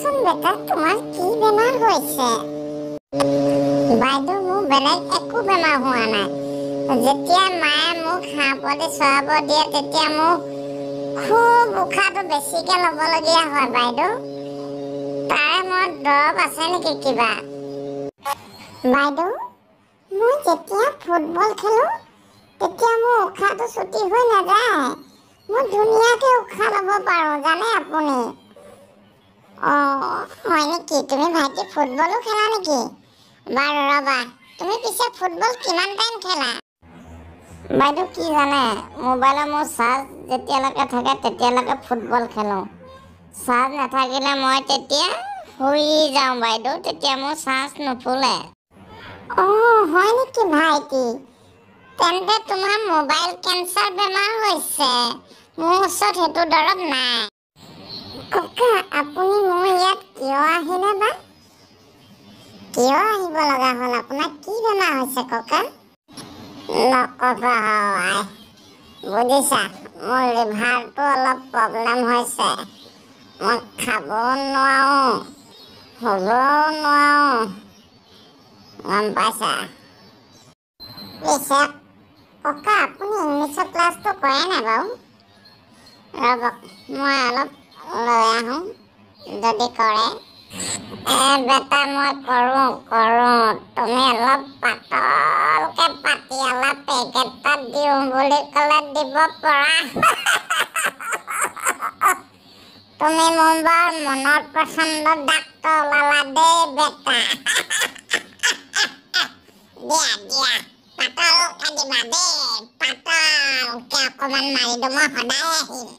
কোৱাচোন বেটা তোমাৰ কি বেমাৰ হৈছে? বাইদেউ মোৰ বেলেগ একো বেমাৰ হোৱা নাই। যেতিয়া মায়ে মোক হাঁহ পোৱালি চৰাব দিয়ে তেতিয়া মোক খুব উশাহটো বেছিকে ল'বলগীয়া হয় বাইদেউ। তাৰে মোৰ দৰৱ আছে নেকি কিবা? বাইদেউ মই যেতিয়া ফুটবল খেলো তেতিয়া মোৰ উশাহটো ছুটি হৈ নাযায়। মই ধুনীয়াকে উশাহ ল'ব পাৰোঁ জানে আপুনি। হয় নেকি? তুমি ভাইটি ফুটবলো খেলা নেকি? বাৰু ৰ'বা, তুমি পিছে ফুটবল কিমান টাইম খেলা? বাইদেউ কি জানে, মোবাইলৰ মোৰ চাৰ্জ যেতিয়ালৈকে থাকে তেতিয়ালৈকে ফুটবল খেলোঁ। চাৰ্জ নাথাকিলে মই তেতিয়া শুই যাওঁ বাইদেউ, তেতিয়া মোৰ চাৰ্জ নুফুলে। হয় নেকি ভাইটি? তেন্তে তোমাৰ মোবাইল কেঞ্চাৰ বেমাৰ হৈছে। মোৰ ওচৰত সেইটো দৰৱ নাই। ককা আপুনি মোৰ ইয়াত কিয় আহিলে বা? কিয় আহিব লগা হ'ল? আপোনাৰ কি বেমাৰ হৈছে ককা? নকবা আই, বুজিছা মোৰ লিভাৰটো অলপ প্ৰব্লেম হৈছে। মই খাবও নোৱাৰোঁ, শুবও নোৱাৰোঁ, গম পাইছা? পিছে ককা আপুনি ইংলিছৰ ক্লাছটো কৰে নাই বাৰু? ৰ'বক মই অলপ লৈ আহোঁ যদি কৰে। বেটা মই কৰোঁ। তুমি অলপ পাতলকে পাতিয়ালা পেকেটত দিওঁ বুলি ক'লে দিব পৰা। তুমি মোৰ বৰ মনৰ পচন্দ ডাক্তৰ ওলালা দেই বেটা। দিয়া পাতলকে দিবা দেই, পাতলকে অকণমান মাৰি দিওঁ, মই সদায় আহিম।